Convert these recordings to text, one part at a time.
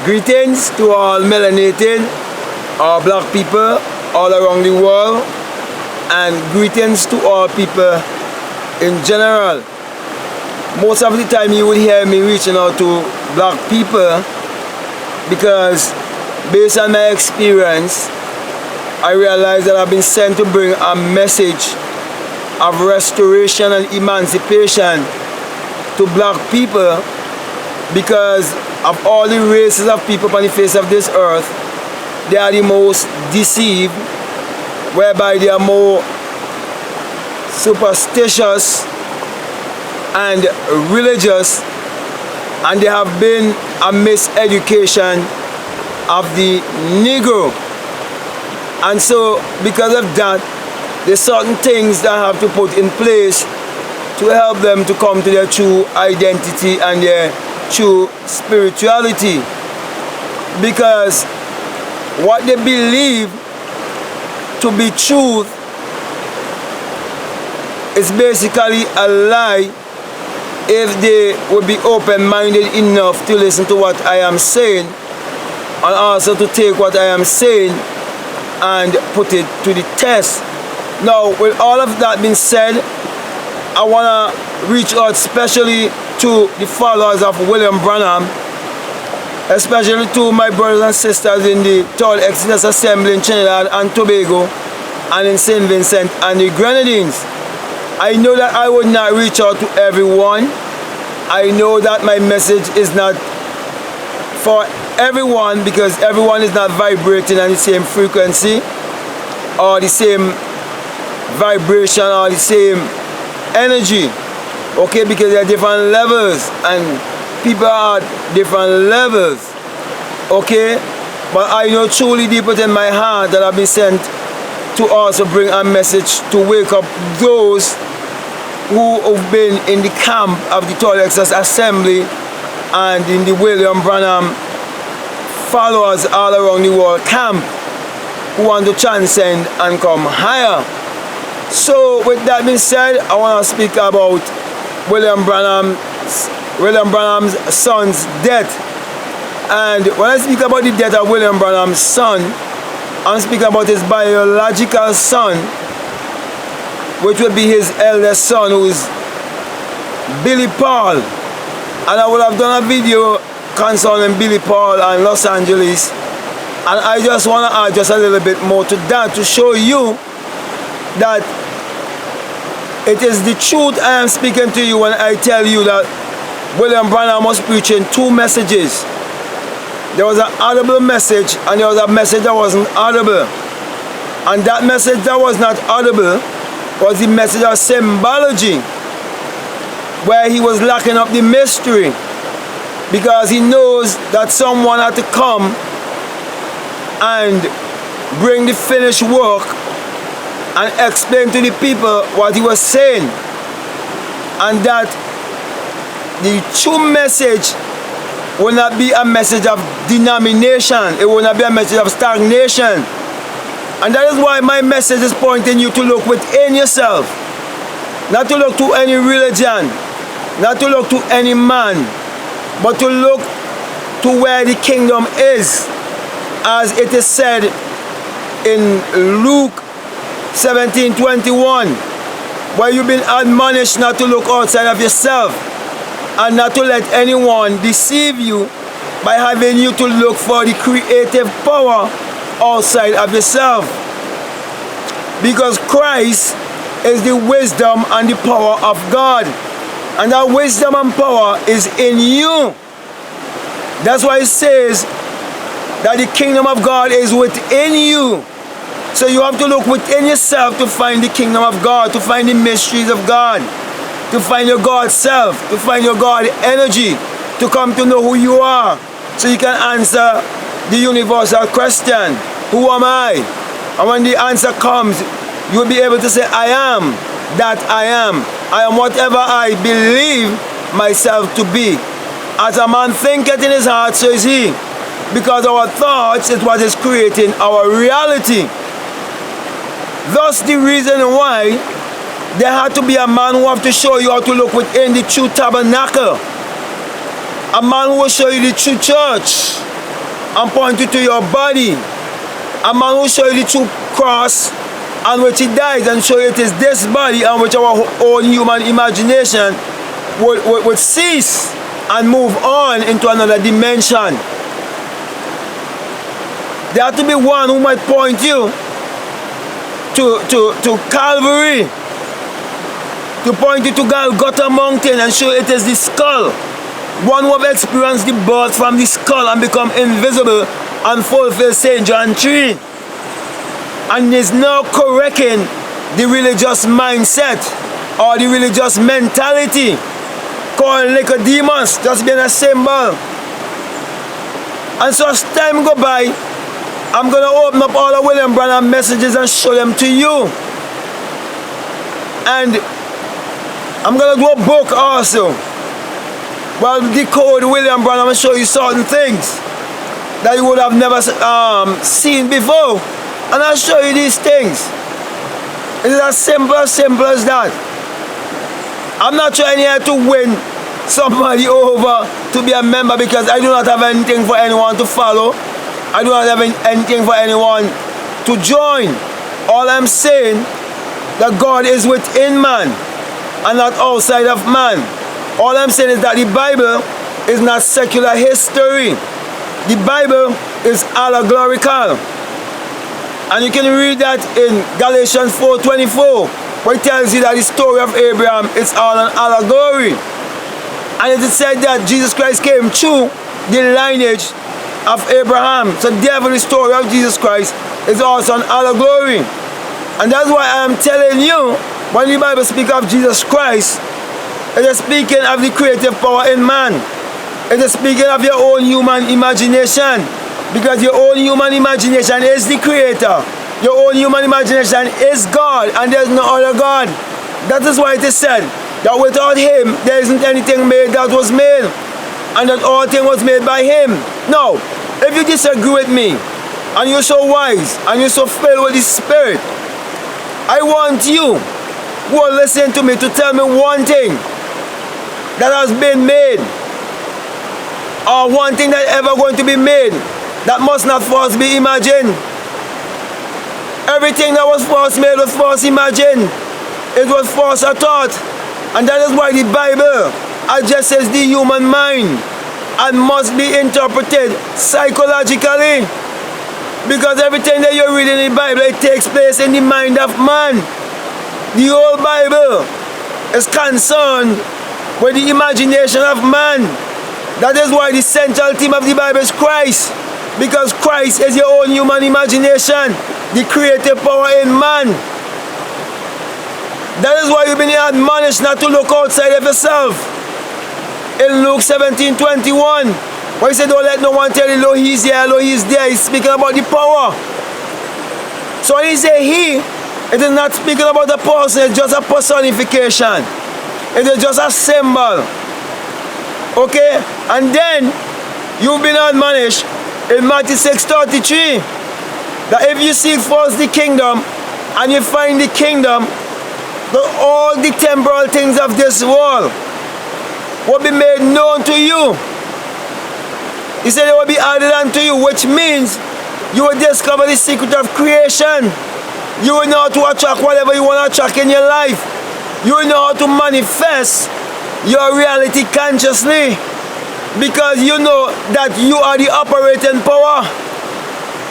Greetings to all melanated, all black people all around the world, and greetings to all people in general. Most of the time you will hear me reaching out to black people because based on my experience, I realize that I've been sent to bring a message of restoration and emancipation to black people, because of all the races of people on the face of this earth, they are the most deceived, whereby they are more superstitious and religious, and there have been a miseducation of the Negro. And so because of that, there's certain things that I have to put in place to help them to come to their true identity and their true spirituality, because what they believe to be truth is basically a lie if they would be open-minded enough to listen to what I am saying, and also to take what I am saying and put it to the test. Now, with all of that being said, I want to reach out especially to the followers of William Branham, especially to my brothers and sisters in the Third Exodus Assembly in Trinidad and Tobago and in St. Vincent and the Grenadines. I know that I would not reach out to everyone. I know that my message is not for everyone, because everyone is not vibrating on the same frequency or the same vibration or the same energy, okay, because there are different levels and people are at different levels, okay. But I know truly deep within my heart that I've been sent to also bring a message to wake up those who have been in the camp of the Third Exodus Assembly and in the William Branham followers all around the world camp, who want to transcend and come higher. So with that being said, I want to speak about William Branham's son's death. And when I speak about the death of William Branham's son, I'm speaking about his biological son, which would be his eldest son, who is Billy Paul. And I would have done a video concerning Billy Paul and Los Angeles, and I just want to add just a little bit more to that to show you that it is the truth I am speaking to you when I tell you that William Branham was preaching two messages. There was an audible message and there was a message that wasn't audible. And that message that was not audible was the message of symbology, where he was locking up the mystery, because he knows that someone had to come and bring the finished work and explain to the people what he was saying, and that the true message will not be a message of denomination, it will not be a message of stagnation. And that is why my message is pointing you to look within yourself, not to look to any religion, not to look to any man, but to look to where the kingdom is, as it is said in Luke 17:21, where you've been admonished not to look outside of yourself and not to let anyone deceive you by having you to look for the creative power outside of yourself, because Christ is the wisdom and the power of God, and that wisdom and power is in you. That's why it says that the kingdom of God is within you. So you have to look within yourself to find the kingdom of God, to find the mysteries of God, to find your God self, to find your God energy, to come to know who you are, so you can answer the universal question, who am I? And when the answer comes, you'll be able to say, I am that I am. I am whatever I believe myself to be. As a man thinketh in his heart, so is he. Because our thoughts is what is creating our reality. Thus the reason why there had to be a man who have to show you how to look within the true tabernacle. A man who will show you the true church. and point you to your body. A man will show you the true cross on which he dies and show you it is this body on which our own human imagination would cease and move on into another dimension. There has to be one who might point you to Calvary, to point you to Golgotha mountain and show it is the skull. One who have experienced the birth from the skull and become invisible and fulfill St. John 3. And is now correcting the religious mindset or the religious mentality, calling like a demons, just being a symbol. And so as time go by, I'm going to open up all the William Branham messages and show them to you. And I'm going to do a book also. Well, decode William Branham and show you certain things that you would have never seen before. And I'll show you these things. It is as simple as that. I'm not trying here to win somebody over to be a member, because I do not have anything for anyone to follow. I do not have anything for anyone to join. All I'm saying, that God is within man and not outside of man. All I'm saying is that the Bible is not secular history. The Bible is allegorical. And you can read that in Galatians 4:24, where it tells you that the story of Abraham is all an allegory. And it is said that Jesus Christ came through the lineage of Abraham. So therefore the story of Jesus Christ is also an allegory. And that's why I am telling you, when the Bible speaks of Jesus Christ, it is speaking of the creative power in man. It is speaking of your own human imagination. Because your own human imagination is the creator. Your own human imagination is God, and there is no other God. That is why it is said that without him there isn't anything made that was made, and that all things was made by him. Now, if you disagree with me, and you're so wise, and you're so filled with the Spirit, I want you who are listening to me to tell me one thing that has been made, or one thing that ever going to be made that must not first be imagined. Everything that was first made was first imagined. It was first a thought. And that is why the Bible addresses the human mind and must be interpreted psychologically. Because everything that you read in the Bible, it takes place in the mind of man. The whole Bible is concerned with the imagination of man. That is why the central theme of the Bible is Christ. Because Christ is your own human imagination, the creative power in man. That is why you've been admonished not to look outside of yourself. In Luke 17:21, where he said, don't let no one tell you, lo, he's here, lo, he's there. He's speaking about the power. So when he say he, it is not speaking about the person, it's just a personification. It is just a symbol. Okay? And then, you've been admonished in Matthew 6:33, that if you seek first the kingdom and you find the kingdom, that all the temporal things of this world will be made known to you. He said they will be added unto you, which means you will discover the secret of creation. You will know how to attract whatever you want to attract in your life. You will know how to manifest your reality consciously. Because you know that you are the operating power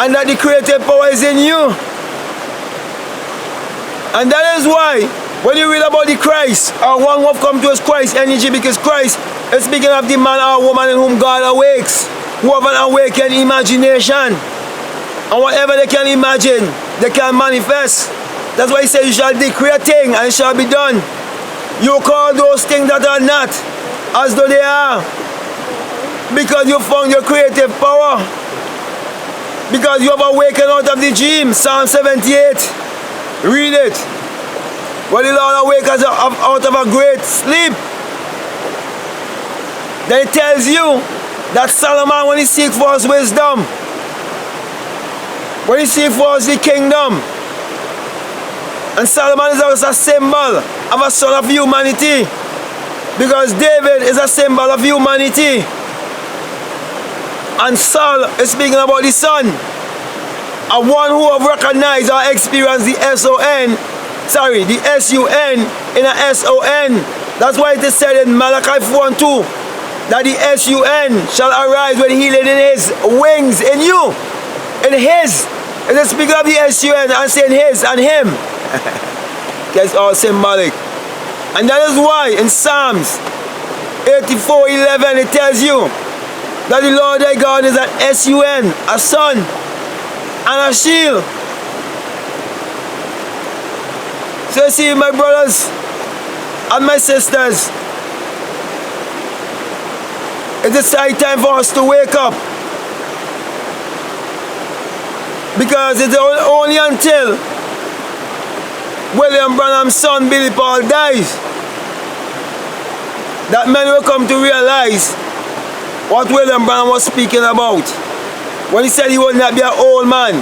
and that the creative power is in you. And that is why when you read about the Christ, or one who have come to us Christ energy, because Christ is speaking of the man or woman in whom God awakes, who have an awakened imagination. And whatever they can imagine, they can manifest. That's why he said you shall decree a thing and it shall be done. You call those things that are not as though they are. Because you found your creative power. Because you have awakened out of the dream. Psalm 78. Read it. When the Lord awakens out of a great sleep, then it tells you that Solomon, when he seeks for his wisdom, when he seeks for the kingdom, and Solomon is also a symbol of a son of humanity. Because David is a symbol of humanity. And Sol is speaking about the Son. And one who have recognized or experienced the S-O-N, sorry, the S-U-N in a S-O-N. That's why it is said in Malachi 4:2 that the S-U-N shall arise with healing in his wings, in you, in his. It is speaking of the S-U-N and saying his and him. It's all symbolic. And that is why in Psalms 84:11 it tells you that the Lord thy God is an S-U-N, a sun and a shield. So you see, my brothers and my sisters, it is high time for us to wake up. Because it's only until William Branham's son Billy Paul dies that men will come to realize what William Branham was speaking about when he said he would not be an old man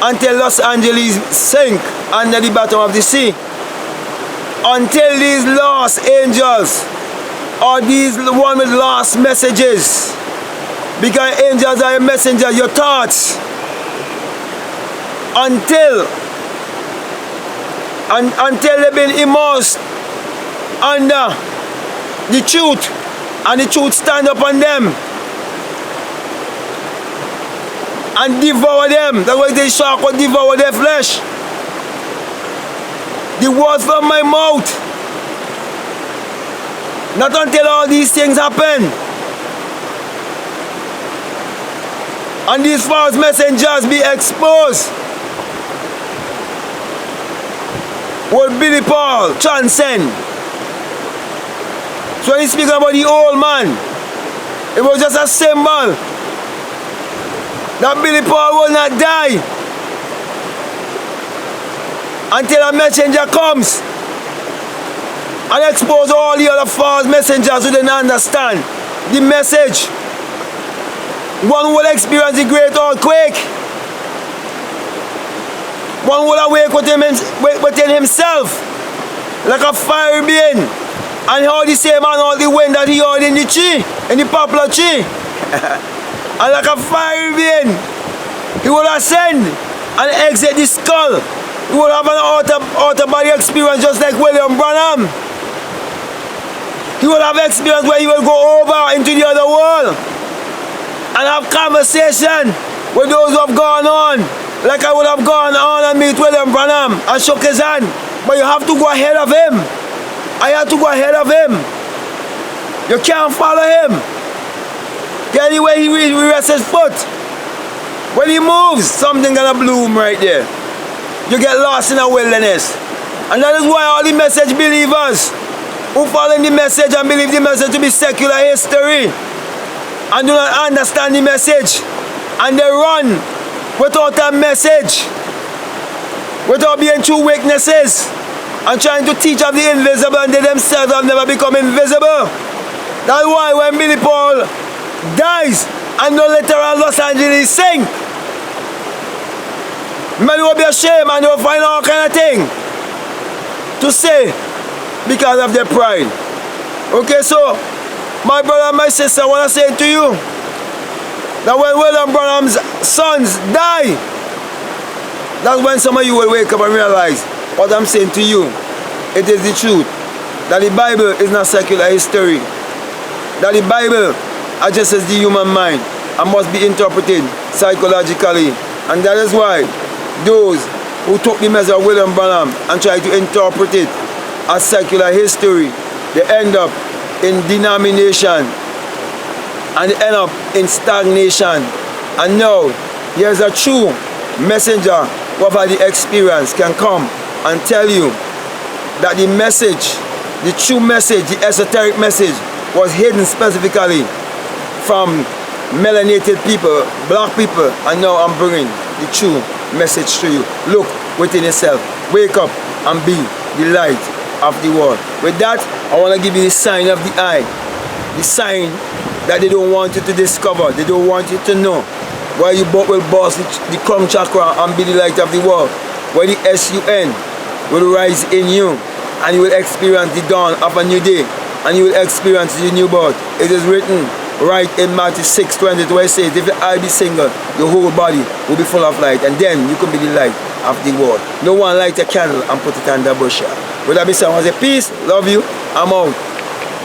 until Los Angeles sink under the bottom of the sea. Until these lost angels or these one with lost messages, because angels are your messengers, your thoughts, until they've been immersed under the truth and the truth stand up on them and devour them. That's why the shark will devour their flesh. The words from my mouth. Not until all these things happen. And these false messengers be exposed. Will Billy Paul transcend? So when he speaks about the old man, it was just a symbol that Billy Paul will not die until a messenger comes and expose all the other false messengers who didn't understand the message. One will experience the great earthquake. One will awake within himself like a fire being, and how the same man all the wind that he heard in the tree, in the poplar tree. And like a fire being, he will ascend and exit the skull. He will have an outer body experience just like William Branham. He will have experience where he will go over into the other world and have conversation with those who have gone on, like I would have gone on and meet William Branham and shook his hand. But you have to go ahead of him. I have to go ahead of him. You can't follow him. Anyway, he rests his foot. When he moves, something gonna bloom right there. You get lost in the wilderness. And that is why all the message believers who follow the message and believe the message to be secular history and do not understand the message, and they run without a message, without being true witnesses, and trying to teach of the invisible, and they themselves have never become invisible. That's why when Billy Paul dies and no literal Los Angeles sink, men will be ashamed and they will find all kind of thing to say because of their pride. Okay, so my brother and my sister, I want to say to you that when William Branham's sons die, that's when some of you will wake up and realize what I'm saying to you. It is the truth that the Bible is not secular history, that the Bible addresses the human mind and must be interpreted psychologically. And that is why those who took the message of William Branham and tried to interpret it as secular history, they end up in denomination and they end up in stagnation. And now, here's a true messenger who have had the experience can come and tell you that the message, the true message, the esoteric message was hidden specifically from melanated people, black people, and now I'm bringing the true message to you. Look within yourself, wake up and be the light of the world. With that, I want to give you the sign of the eye, the sign that they don't want you to discover, they don't want you to know, where you will boss the crown chakra and be the light of the world, where the S-U-N will rise in you and you will experience the dawn of a new day and you will experience the new birth. It is written right in Matthew 6:20, where it says, if your eye be single, your whole body will be full of light, and then you can be the light of the world. No one light a candle and put it under a bushel. With that being said, I want to say peace, love you, I'm out.